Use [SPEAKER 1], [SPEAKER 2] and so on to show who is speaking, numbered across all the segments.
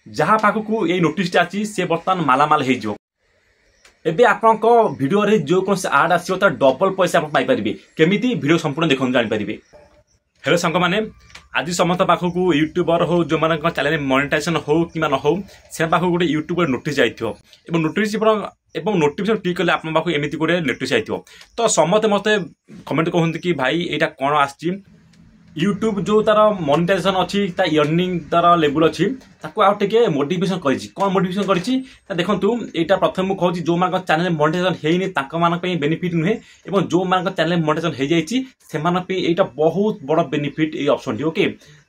[SPEAKER 1] जहाँ पाखक ये नोटिस अच्छी से बर्तमान मालामाल हो एबे आपंक भिडियो जो कौन आड आसो तार डबल पैसा आप पाइपर केमी भिडियो संपूर्ण देखते जानीपारे। हेलो सांग मैंने आज समस्त पाखक यूट्यूबर हो जो मान चैनल मोनेटाइजेशन हो कि न हो से पाखक गोटे यूट्यूब नोटिस जाइए नोटिफिकेशन क्लिक कले आप एमती गोटे नोटिस जाइए तो समस्त मत कमेंट कहते कि भाई यहाँ कौन आसी यूट्यूब जो तार मोनेटाइजेशन अच्छी अर्निंग तार लेवल अच्छी आगे मोडिफिकेशन कौन मोडिफिकेशन कर देखूँ यहाँ प्रथम कहूँ जो मान चैनल मोनेटाइजेशन होनी बेनिफिट नुहे और जो मान चैनल मोनेटाइजेशन हो यहाँ बहुत बड़ बेनिफिट ये ऑप्शन टी ओके।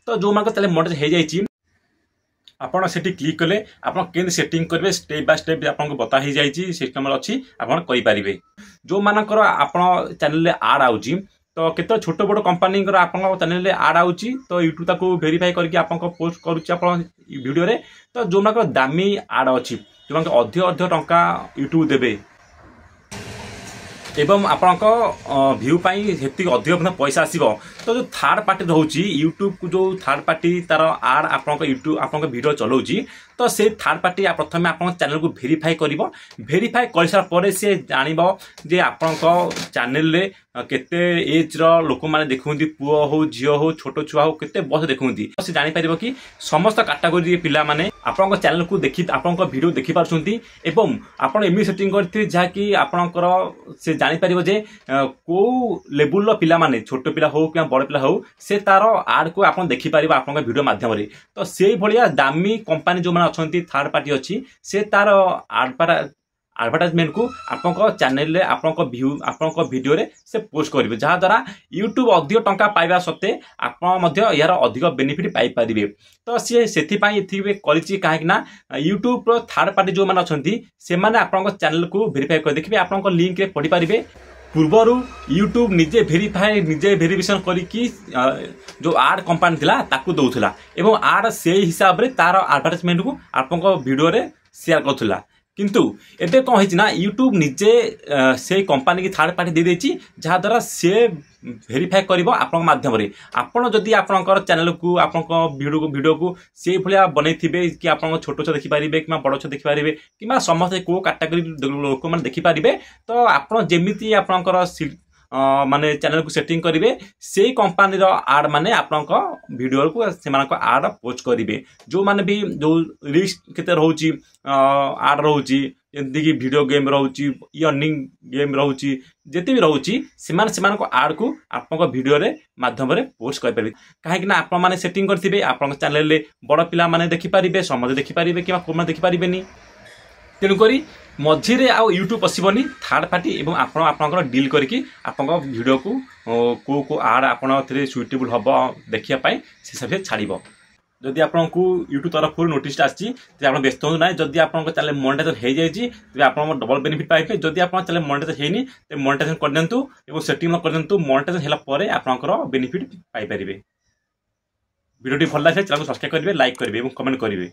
[SPEAKER 1] तो जो मान चैनल मोनेटाइजेशन हो आपड़ से क्लिक कले आप सेटिंग करेंगे स्टेप बाय स्टेप आपको बता ही जाइए सिस्टम अच्छी आपरे जो मानकर आप चैनल आड आउची तो केत छोट बड़ कंपानी आप चैनल आड आउची तो यूट्यूब ताको वेरीफाई करके आपको पोस्ट करूँ रे तो जो मान दामी आड अच्छी जो मान अधिक अधिक टंका यूट्यूब देवे एवं आपंक भ्यू हेती अधिक पैसा आसो तो जो थर्ड पार्टी रोचे यूट्यूब को जो थर्ड पार्टी तार आड आप यूट्यूब आप भिडियो चलाऊँगी तो से थर्ड पार्टी प्रथम आप चैनल को वेरीफाई वेरीफाई कर सारापर सी जान जे आपण चैनल केते एज रोक मैंने देखते पुओ हो झी हो छोट छुआ हो केते बस देखते से जापर कि समस्त कैटेगोरी पिला माने आपण चैनल को देखी आपण भिडियो देखी पार्टी एवं आपड़ एमती सेटिंग करते जहाँकि आपणकर से जापर जे कौ लेवल पिला माने छोट पिला हो कि बड़ पिला हो से तार आड को आप देखिपार आप भिडियो मध्यम तो से भाया दामी कंपानी जो मैंने अच्छा थर्ड पार्टी अच्छी से तार एडवर्टाइजमेंट को आपंक चैनल आपंक भिडियो रे से पोस्ट करेंगे जहाद्वारा यूट्यूब अधिक टंका पाइबा सत्वे आप यार अधिक बेनिफिट पाइपर तो सी से कहीं यूट्यूब थर्ड पार्टी जो मैंने अच्छा से आप चैनल को वेरीफाई कर देखिए आप लिंक रे पढ़ी पारे पूर्वर यूट्यूब निजे वेरिफिकेशन करी जो आड कंपानी थिला ताकू दउथला एवं आड से हिसाब रे तार एडवर्टाइजमेंट को आपंक भिडियो रे शेयर करथुला किंतु एबे कौन होइछिना यूट्यूब निजे से कंपानी की थर्ड पार्टी दे देछि जहाद्वारा से वेरीफाई करिवो आपन माध्यम रे आपण जदि आपनकर चैनल को आपनकर वीडियो को से भलिया बनै थिबे कि आपन छोट छ देखि पारिबे कि बड़ छ देखि पारिबे कि समस्त को कैटेगरी लोक मन देखि पारिबे तो आपण जेमिति आपनकर माने चैनल को सेटिंग करेंगे से कंपानी आड माने आपनक वीडियो को से आड पोस्ट करेंगे जो माने भी जो रिस्क केते रहउची आड रहउची जमती कि वीडियो गेम रहउची अर्निंग गेम रहउची जेते भी रहउची सेमान को आड को आपनक वीडियो रे माध्यम रे पोस्ट कर पारे काहे कि आपण माने सेटिंग करथिबे आपनक चैनल रे बड़ पिला माने देखि पारिबे समझ देखि पारिबे कि कोन देखि पारिबेनी तेणुकरी मझीरे आउ यूट्यूब पसबनी थर्ड पार्टी एवं आपंकर डील करके आपण वीडियो को को आड आपन सुइटेबल हम देखापी से सब छाड़ जदि आपको यूट्यूब तरफ नोटिस आसी आप व्यस्त हो ना जदि आप चैनल मोनेटाइजेशन हो जाए तेज आप डबल बेनिफिट पाइबे जदि आप चैनल मोनेटाइजेशन होनी तो मोनेटाइजेशन कर दिंतु और सेटिंग कर दिंतु मोनेटाइजेशन होगा आपंकर बेनिफिट पाइपर वीडियो भल लगे चैनल को सब्सक्राइब करेंगे लाइक करेंगे और कमेंट करेंगे।